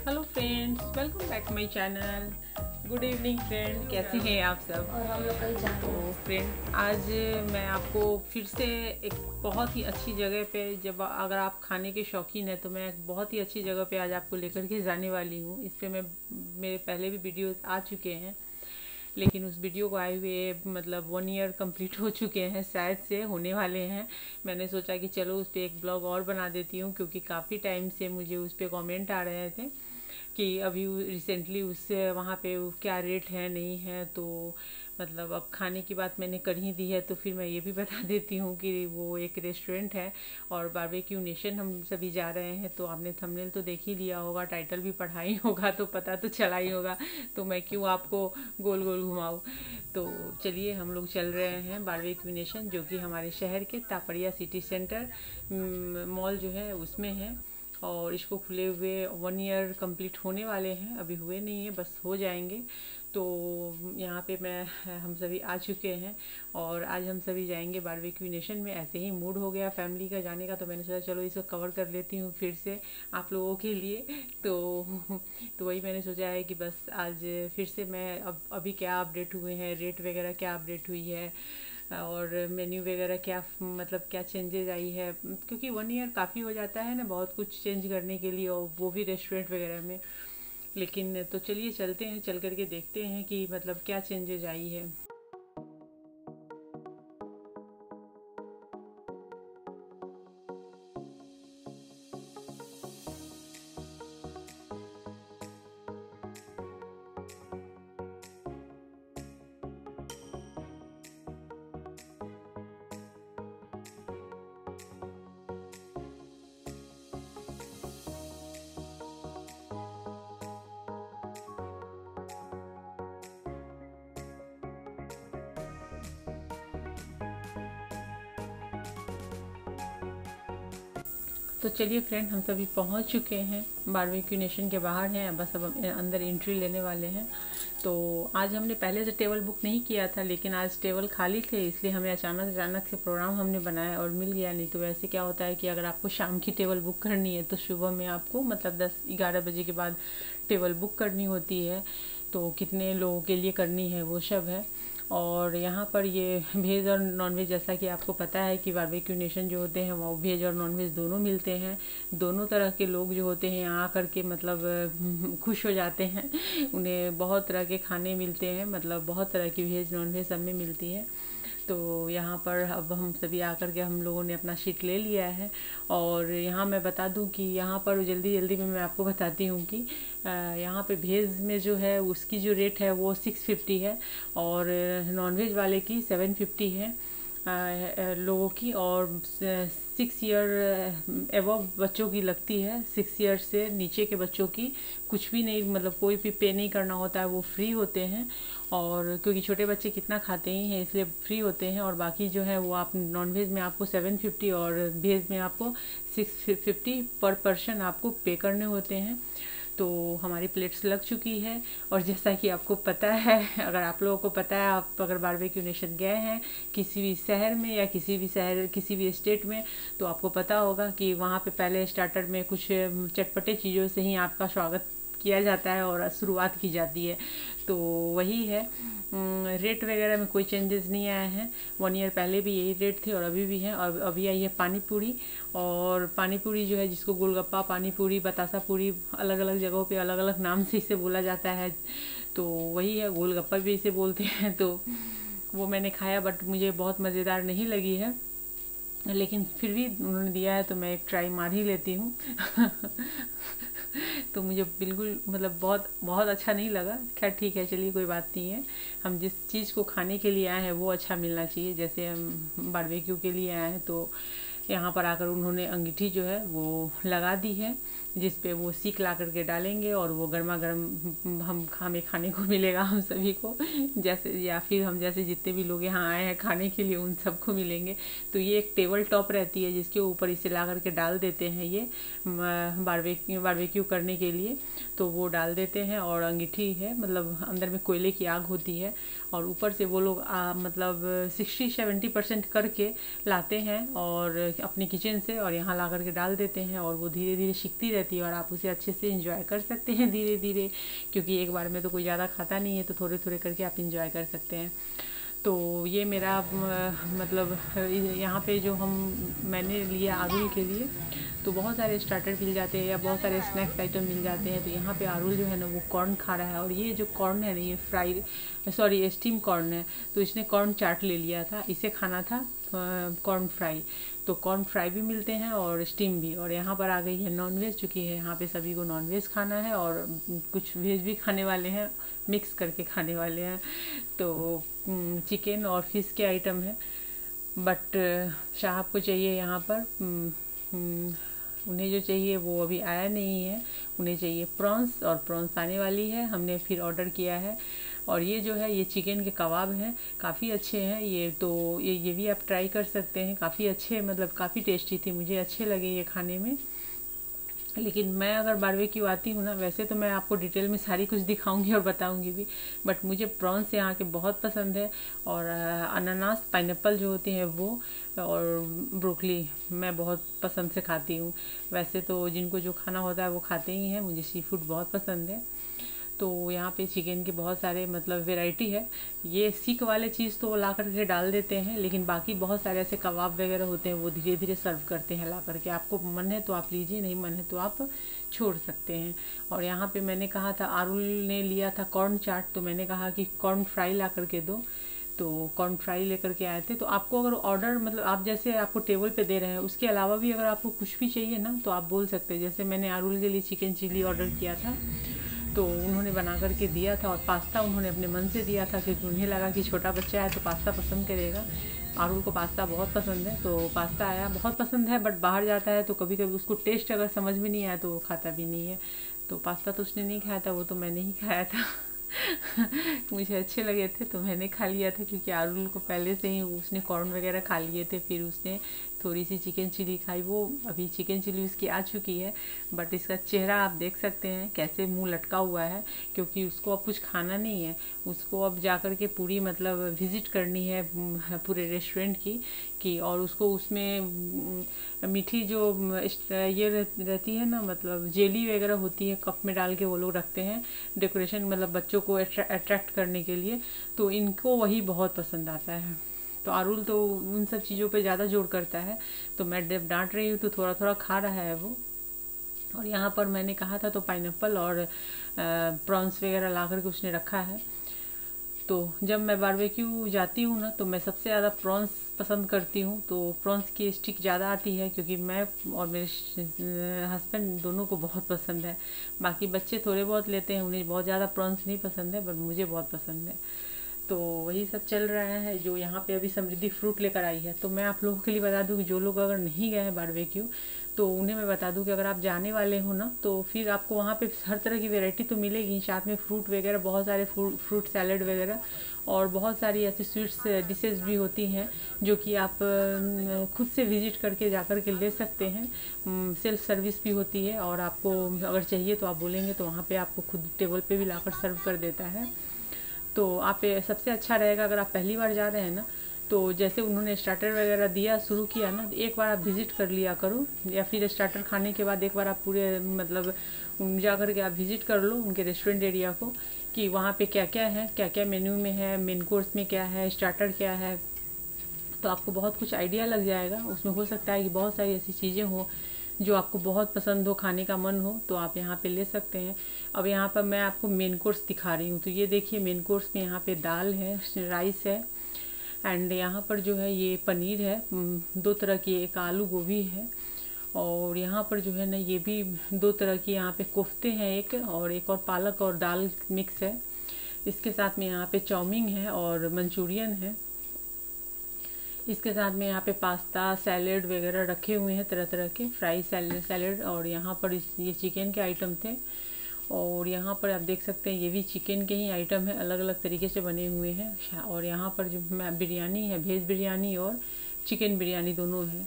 Hello friends, welcome back my channel. Good evening friend, कैसे हैं आप सब। और हम लोग कहीं जाते तो हैं। फ्रेंड, आज मैं आपको फिर से एक बहुत ही अच्छी जगह पे, जब अगर आप खाने के शौकीन हैं तो मैं एक बहुत ही अच्छी जगह पे आज आपको लेकर के जाने वाली हूँ। इस पे मेरे पहले भी वीडियोस आ चुके हैं, लेकिन उस वीडियो को आए हुए मतलब 1 ईयर कंप्लीट हो चुके हैं, शायद से होने वाले हैं। मैंने सोचा कि चलो उस पर एक ब्लॉग और बना देती हूँ, क्योंकि काफ़ी टाइम से मुझे उस पर कमेंट आ रहे थे कि अभी रिसेंटली उससे वहाँ पे क्या रेट है नहीं है। तो मतलब अब खाने की बात मैंने कर ही दी है तो फिर मैं ये भी बता देती हूँ कि वो एक रेस्टोरेंट है और बारबेक्यू नेशन हम सभी जा रहे हैं। तो आपने थंबनेल तो देख ही लिया होगा, टाइटल भी पढ़ा ही होगा, तो पता तो चला ही होगा। तो मैं क्यों आपको गोल गोल घुमाऊँ। तो चलिए हम लोग चल रहे हैं बारबेक्यू नेशन, जो कि हमारे शहर के तापड़िया सिटी सेंटर मॉल जो है उसमें है। और इसको खुले हुए 1 ईयर कंप्लीट होने वाले हैं, अभी हुए नहीं है, बस हो जाएंगे। तो यहाँ पे हम सभी आ चुके हैं और आज हम सभी जाएंगे बारबेक्यू नेशन में। ऐसे ही मूड हो गया फैमिली का जाने का, तो मैंने सोचा चलो इसको कवर कर लेती हूँ फिर से आप लोगों के लिए। तो वही मैंने सोचा है कि बस आज फिर से मैं अब अभी क्या अपडेट हुए हैं, रेट वगैरह क्या अपडेट हुई है और मेन्यू वगैरह क्या मतलब क्या चेंजेस आई है, क्योंकि 1 ईयर काफ़ी हो जाता है ना बहुत कुछ चेंज करने के लिए, और वो भी रेस्टोरेंट वगैरह में। लेकिन तो चलिए चलते हैं, चल करके देखते हैं कि मतलब क्या चेंजेस आई है। तो चलिए फ्रेंड, हम सभी पहुंच चुके हैं, बारबेक्यू नेशन के बाहर हैं, बस अब अंदर एंट्री लेने वाले हैं। तो आज हमने पहले से टेबल बुक नहीं किया था, लेकिन आज टेबल खाली थे, इसलिए हमें अचानक अचानक से प्रोग्राम हमने बनाया और मिल गया। नहीं तो वैसे क्या होता है कि अगर आपको शाम की टेबल बुक करनी है तो सुबह में आपको मतलब 10-11 बजे के बाद टेबल बुक करनी होती है। तो कितने लोगों के लिए करनी है वो सब है। और यहाँ पर ये वेज और नॉनवेज, जैसा कि आपको पता है कि बारबेक्यू नेशन जो होते हैं वो वेज और नॉनवेज दोनों मिलते हैं। दोनों तरह के लोग जो होते हैं यहाँ आकर के मतलब खुश हो जाते हैं। उन्हें बहुत तरह के खाने मिलते हैं, मतलब बहुत तरह की वेज नॉनवेज सब में मिलती है। तो यहाँ पर अब हम सभी आकर के हम लोगों ने अपना शीट ले लिया है। और यहाँ मैं बता दूँ कि यहाँ पर जल्दी जल्दी में मैं आपको बताती हूँ कि यहाँ पे वेज में जो है उसकी जो रेट है वो 650 है, और नॉनवेज वाले की 750 है लोगों की। और 6 ईयर एवव बच्चों की लगती है, 6 ईयर से नीचे के बच्चों की कुछ भी नहीं, मतलब कोई भी पे नहीं करना होता है, वो फ्री होते हैं। और क्योंकि छोटे बच्चे कितना खाते ही हैं इसलिए फ्री होते हैं। और बाकी जो है वो आप नॉनवेज में आपको 750 और वेज में आपको 650 पर पर्सन आपको पे करने होते हैं। तो हमारी प्लेट्स लग चुकी है। और जैसा कि आपको पता है, अगर आप लोगों को पता है, आप अगर बारबेक्यू नेशन गए हैं किसी भी शहर में या किसी भी स्टेट में, तो आपको पता होगा कि वहाँ पे पहले स्टार्टर में कुछ चटपटे चीज़ों से ही आपका स्वागत किया जाता है और शुरुआत की जाती है। तो वही है, रेट वगैरह में कोई चेंजेस नहीं आए हैं। 1 ईयर पहले भी यही रेट थे और अभी भी हैं। और अभी आई है पानी पूरी। और पानी पूरी जो है, जिसको गोलगप्पा पानी पूरी बतासा पूरी अलग अलग जगहों पे अलग अलग नाम से इसे बोला जाता है, तो वही है, गोलगप्पा भी इसे बोलते हैं। तो वो मैंने खाया, बट मुझे बहुत मज़ेदार नहीं लगी है, लेकिन फिर भी उन्होंने दिया है तो मैं एक ट्राई मार ही लेती हूँ। तो मुझे बिल्कुल मतलब बहुत बहुत अच्छा नहीं लगा। खैर ठीक है, चलिए कोई बात नहीं है। हम जिस चीज़ को खाने के लिए आए हैं वो अच्छा मिलना चाहिए। जैसे हम बारबेक्यू के लिए आए हैं, तो यहाँ पर आकर उन्होंने अंगीठी जो है वो लगा दी है, जिस पे वो सीख ला करके डालेंगे और वो गर्मा गर्म हमें खाने को मिलेगा, हम सभी को। जैसे या फिर हम जैसे जितने भी लोग यहाँ आए हैं खाने के लिए उन सबको मिलेंगे। तो ये एक टेबल टॉप रहती है जिसके ऊपर इसे ला करके डाल देते हैं, ये बारबेक्यू करने के लिए। तो वो डाल देते हैं और अंगीठी है, मतलब अंदर में कोयले की आग होती है और ऊपर से वो लोग मतलब 60-70% करके लाते हैं और अपने किचन से, और यहाँ ला करके डाल देते हैं और वो धीरे धीरे सिकती रहती रहती है और आप उसे अच्छे से इंजॉय कर सकते हैं धीरे धीरे, क्योंकि एक बार में तो कोई ज़्यादा खाता नहीं है, तो थोड़े थोड़े करके आप इंजॉय कर सकते हैं। तो ये मेरा मतलब यहाँ पे जो मैंने लिया आरुल के लिए, तो बहुत सारे स्टार्टर मिल जाते हैं या बहुत सारे स्नैक्स आइटम मिल जाते हैं। तो यहाँ पे आरुल जो है ना वो कॉर्न खा रहा है, और ये जो कॉर्न है ना ये स्टीम कॉर्न है। तो इसने कॉर्न चाट ले लिया था, इसे खाना था कॉर्न फ्राई। तो कॉर्न फ्राई भी मिलते हैं और स्टीम भी। और यहाँ पर आ गई है नॉनवेज, चूँकि है यहाँ पे सभी को नॉनवेज खाना है और कुछ वेज भी खाने वाले हैं, मिक्स करके खाने वाले हैं। तो चिकन और फिश के आइटम है। बट साहब को चाहिए यहाँ पर उन्हें जो चाहिए वो अभी आया नहीं है, उन्हें चाहिए प्रॉन्स, और प्रॉन्स आने वाली है, हमने फिर ऑर्डर किया है। और ये जो है ये चिकन के कबाब हैं, काफ़ी अच्छे हैं ये। तो ये भी आप ट्राई कर सकते हैं, काफ़ी अच्छे, मतलब काफ़ी टेस्टी थी, मुझे अच्छे लगे ये खाने में। लेकिन मैं अगर बारबेक्यू आती हूँ ना, वैसे तो मैं आपको डिटेल में सारी कुछ दिखाऊंगी और बताऊंगी भी, बट मुझे प्रॉन्स यहाँ के बहुत पसंद है। और अनानास पाइनएप्पल जो होती हैं वो, और ब्रोकली मैं बहुत पसंद से खाती हूँ। वैसे तो जिनको जो खाना होता है वो खाते ही हैं, मुझे सी फूड बहुत पसंद है। तो यहाँ पे चिकन के बहुत सारे मतलब वैरायटी है। ये सीख वाले चीज़ तो वो ला करके डाल देते हैं, लेकिन बाकी बहुत सारे ऐसे कबाब वगैरह होते हैं वो धीरे धीरे सर्व करते हैं ला करके। आपको मन है तो आप लीजिए, नहीं मन है तो आप छोड़ सकते हैं। और यहाँ पे मैंने कहा था, आरुल ने लिया था कॉर्न चाट, तो मैंने कहा कि कॉर्न फ्राई ला करके दो। तो कॉर्न फ्राई लेकर के आए थे। तो आपको अगर ऑर्डर, मतलब आप जैसे आपको टेबल पे दे रहे हैं, उसके अलावा भी अगर आपको कुछ भी चाहिए ना तो आप बोल सकते हैं। जैसे मैंने आरुल के लिए चिकन चिली ऑर्डर किया था, तो उन्होंने बना करके दिया था। और पास्ता उन्होंने अपने मन से दिया था, क्योंकि उन्हें लगा कि छोटा बच्चा है तो पास्ता पसंद करेगा। आरुल को पास्ता बहुत पसंद है, तो पास्ता आया, बहुत पसंद है। बट बाहर जाता है तो कभी कभी उसको टेस्ट अगर समझ में नहीं आया तो वो खाता भी नहीं है। तो पास्ता तो उसने नहीं खाया था, वो तो मैंने ही खाया था। मुझे अच्छे लगे थे तो मैंने खा लिया था, क्योंकि आरुल को पहले से ही उसने कॉर्न वगैरह खा लिए थे। फिर उसने थोड़ी सी चिकन चिली खाई, वो अभी चिकन चिली उसकी आ चुकी है। बट इसका चेहरा आप देख सकते हैं कैसे मुंह लटका हुआ है, क्योंकि उसको अब कुछ खाना नहीं है। उसको अब जा कर के पूरी मतलब विज़िट करनी है पूरे रेस्टोरेंट की और उसको उसमें मीठी जो ये रहती है ना, मतलब जेली वगैरह होती है, कप में डाल के वो लोग रखते हैं डेकोरेशन, मतलब बच्चों को अट्रैक्ट करने के लिए। तो इनको वही बहुत पसंद आता है। तो आरुल तो उन सब चीज़ों पे ज़्यादा जोर करता है, तो मैं जब डांट रही हूँ तो थोड़ा थोड़ा खा रहा है वो। और यहाँ पर मैंने कहा था तो पाइनएप्पल और प्रॉन्स वगैरह ला करके उसने रखा है। तो जब मैं बारबेक्यू जाती हूँ ना, तो मैं सबसे ज़्यादा प्रॉन्स पसंद करती हूँ। तो प्रॉन्स की स्टिक ज़्यादा आती है, क्योंकि मैं और मेरे हस्बैंड दोनों को बहुत पसंद है। बाकी बच्चे थोड़े बहुत लेते हैं, उन्हें बहुत ज़्यादा प्रॉन्स नहीं पसंद है, बट मुझे बहुत पसंद है। तो वही सब चल रहा है। जो यहाँ पे अभी समृद्धि फ्रूट लेकर आई है, तो मैं आप लोगों के लिए बता दूँ कि जो लोग अगर नहीं गए हैं बारबेक्यू, तो उन्हें मैं बता दूं कि अगर आप जाने वाले हो ना, तो फिर आपको वहाँ पे हर तरह की वैरायटी तो मिलेगी, साथ में फ्रूट वगैरह, बहुत सारे फ्रूट सैलेड वगैरह, और बहुत सारी ऐसी स्वीट्स डिशेज़ भी होती हैं जो कि आप खुद से विज़िट करके जा कर के ले सकते हैं। सेल्फ सर्विस भी होती है, और आपको अगर चाहिए तो आप बोलेंगे तो वहाँ पे आपको खुद टेबल पे भी लाकर सर्व कर देता है। तो आप सबसे अच्छा रहेगा अगर आप पहली बार जा रहे हैं ना, तो जैसे उन्होंने स्टार्टर वगैरह दिया, शुरू किया ना, तो एक बार आप विज़िट कर लिया करो, या फिर स्टार्टर खाने के बाद एक बार आप पूरे मतलब जा कर के आप विज़िट कर लो उनके रेस्टोरेंट एरिया को, कि वहाँ पे क्या क्या है, क्या क्या मेन्यू में है, मेन कोर्स में क्या है, स्टार्टर क्या है। तो आपको बहुत कुछ आइडिया लग जाएगा। उसमें हो सकता है कि बहुत सारी ऐसी चीज़ें हो जो आपको बहुत पसंद हो, खाने का मन हो, तो आप यहाँ पे ले सकते हैं। अब यहाँ पर मैं आपको मेन कोर्स दिखा रही हूँ। तो ये देखिए, मेन कोर्स में यहाँ पे दाल है, राइस है, एंड यहाँ पर जो है ये पनीर है, दो तरह की, एक आलू गोभी है, और यहाँ पर जो है ना ये भी दो तरह की यहाँ पे कोफ्ते हैं, एक और पालक और दाल मिक्स है। इसके साथ में यहाँ पे चाउमीन है और मंचूरियन है। इसके साथ में यहाँ पे पास्ता, सैलेड वगैरह रखे हुए हैं, तरह तरह के फ्राई सैलेड। और यहाँ पर ये चिकन के आइटम थे। और यहाँ पर आप देख सकते हैं ये भी चिकन के ही आइटम है, अलग अलग तरीके से बने हुए हैं। और यहाँ पर जो बिरयानी है, वेज बिरयानी और चिकन बिरयानी दोनों है।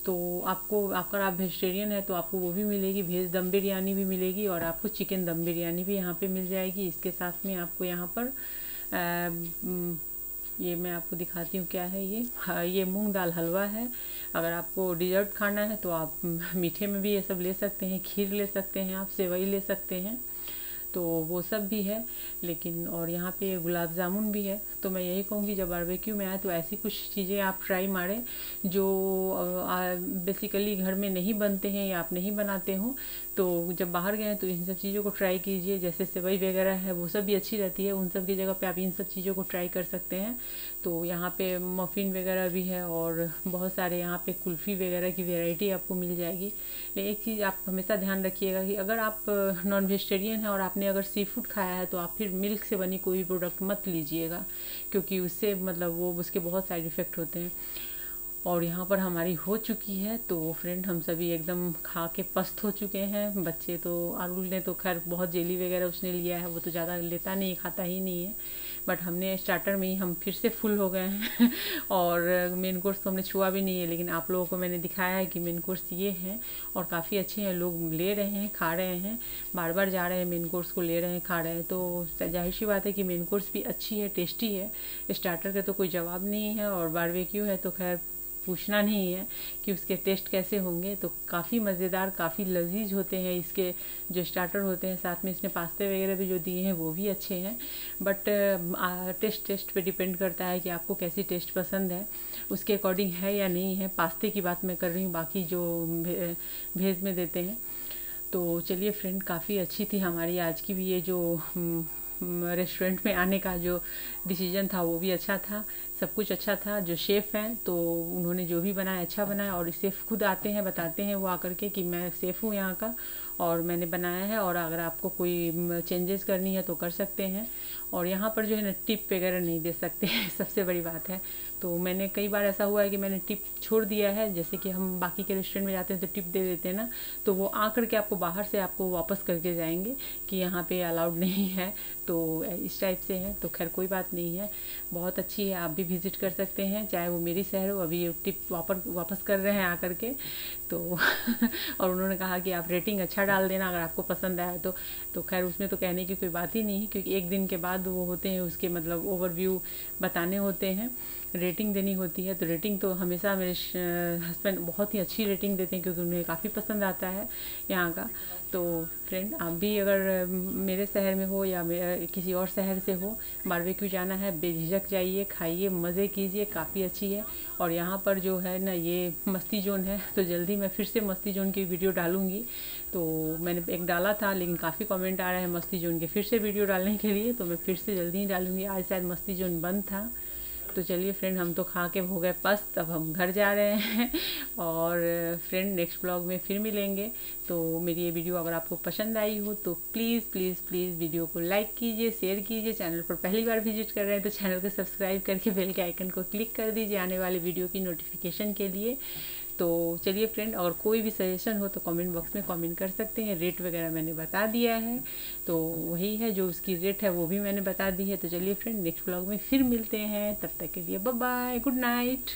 तो आपको, अगर आप वेजिटेरियन है तो आपको वो भी मिलेगी, वेज दम बिरयानी भी मिलेगी, और आपको चिकन दम बिरयानी भी यहाँ पे मिल जाएगी। इसके साथ में आपको यहाँ पर ये मैं आपको दिखाती हूँ क्या है ये। हाँ, ये मूंग दाल हलवा है, अगर आपको डिज़र्ट खाना है तो आप मीठे में भी ये सब ले सकते हैं, खीर ले सकते हैं, आप सेवई ले सकते हैं, तो वो सब भी है। लेकिन और यहाँ पे गुलाब जामुन भी है। तो मैं यही कहूँगी जब बारबेक्यू में आए तो ऐसी कुछ चीज़ें आप ट्राई मारें जो बेसिकली घर में नहीं बनते हैं या आप नहीं बनाते हो। तो जब बाहर गए तो इन सब चीज़ों को ट्राई कीजिए। जैसे सेवई वगैरह है वो सब भी अच्छी रहती है, उन सब की जगह पे आप इन सब चीज़ों को ट्राई कर सकते हैं। तो यहाँ पे मफ़िन वगैरह भी है और बहुत सारे यहाँ पे कुल्फ़ी वगैरह की वैरायटी आपको मिल जाएगी। लेकिन एक चीज़ आप हमेशा ध्यान रखिएगा कि अगर आप नॉन वेजिटेरियन हैं और आपने अगर सी फूड खाया है तो आप फिर मिल्क से बनी कोई प्रोडक्ट मत लीजिएगा, क्योंकि उससे मतलब वो उसके बहुत साइड इफ़ेक्ट होते हैं। और यहाँ पर हमारी हो चुकी है तो फ्रेंड हम सभी एकदम खा के पस्त हो चुके हैं। बच्चे तो अरुल ने तो खैर बहुत जेली वगैरह उसने लिया है, वो तो ज़्यादा लेता नहीं, खाता ही नहीं है। बट हमने स्टार्टर में ही हम फिर से फुल हो गए हैं और मेन कोर्स तो हमने छुआ भी नहीं है। लेकिन आप लोगों को मैंने दिखाया है कि मेन कोर्स ये हैं और काफ़ी अच्छे हैं, लोग ले रहे हैं, खा रहे हैं, बार बार जा रहे हैं मेन कोर्स को ले रहे हैं, खा रहे हैं। तो जाहिर सी बात है कि मेन कोर्स भी अच्छी है, टेस्टी है। स्टार्टर का तो कोई जवाब नहीं है और बारबेक्यू है तो खैर पूछना नहीं है कि उसके टेस्ट कैसे होंगे। तो काफ़ी मज़ेदार, काफ़ी लजीज होते हैं इसके जो स्टार्टर होते हैं। साथ में इसने पास्ते वगैरह भी जो दिए हैं वो भी अच्छे हैं। बट टेस्ट पे डिपेंड करता है कि आपको कैसी टेस्ट पसंद है, उसके अकॉर्डिंग है या नहीं है। पास्ते की बात मैं कर रही हूँ, बाकी जो भेज में देते हैं। तो चलिए फ्रेंड, काफ़ी अच्छी थी हमारी आज की भी ये जो रेस्टोरेंट में आने का जो डिसीजन था वो भी अच्छा था, सब कुछ अच्छा था। जो शेफ़ हैं तो उन्होंने जो भी बनाया अच्छा बनाया और शेफ़ खुद आते हैं, बताते हैं वो आकर के कि मैं शेफ़ हूँ यहाँ का और मैंने बनाया है, और अगर आपको कोई चेंजेस करनी है तो कर सकते हैं। और यहाँ पर जो है ना टिप वगैरह नहीं दे सकते सबसे बड़ी बात है। तो मैंने कई बार ऐसा हुआ है कि मैंने टिप छोड़ दिया है, जैसे कि हम बाकी के रेस्टोरेंट में जाते हैं तो टिप दे देते हैं ना, तो वो आकर के आपको बाहर से आपको वापस करके जाएंगे कि यहाँ पे अलाउड नहीं है। तो इस टाइप से है, तो खैर कोई बात नहीं है, बहुत अच्छी है, आप भी विज़िट कर सकते हैं, चाहे वो मेरी शहर हो। अभी ये टिप वापस कर रहे हैं आकर के तो और उन्होंने कहा कि आप रेटिंग अच्छा डाल देना अगर आपको पसंद आया तो खैर उसमें तो कहने की कोई बात ही नहीं, क्योंकि एक दिन के बाद वो होते हैं उसके मतलब ओवरव्यू बताने होते हैं, रेटिंग देनी होती है। तो रेटिंग तो हमेशा मेरे हस्बैंड बहुत ही अच्छी रेटिंग देते हैं, क्योंकि उन्हें काफ़ी पसंद आता है यहाँ का। तो फ्रेंड, आप भी अगर मेरे शहर में हो या किसी और शहर से हो, बारबेक्यू जाना है, बेझिझक जाइए, खाइए, मज़े कीजिए, काफ़ी अच्छी है। और यहाँ पर जो है ना ये मस्ती जोन है, तो जल्दी मैं फिर से मस्ती जोन की वीडियो डालूँगी। तो मैंने एक डाला था लेकिन काफ़ी कमेंट आ रहा है मस्ती जोन के फिर से वीडियो डालने के लिए, तो मैं फिर से जल्दी ही डालूँगी। आज शायद मस्ती जोन बंद था। तो चलिए फ्रेंड, हम तो खा के हो गए पस्त, अब हम घर जा रहे हैं और फ्रेंड नेक्स्ट ब्लॉग में फिर मिलेंगे। तो मेरी ये वीडियो अगर आपको पसंद आई हो तो प्लीज़ प्लीज़ प्लीज़ वीडियो को लाइक कीजिए, शेयर कीजिए। चैनल पर पहली बार विजिट कर रहे हैं तो चैनल को सब्सक्राइब करके बेल के आइकन को क्लिक कर दीजिए आने वाले वीडियो की नोटिफिकेशन के लिए। तो चलिए फ्रेंड, और कोई भी सजेशन हो तो कमेंट बॉक्स में कमेंट कर सकते हैं। रेट वगैरह मैंने बता दिया है, तो वही है जो उसकी रेट है वो भी मैंने बता दी है। तो चलिए फ्रेंड, नेक्स्ट ब्लॉग में फिर मिलते हैं, तब तक के लिए बाय बाय, गुड नाइट।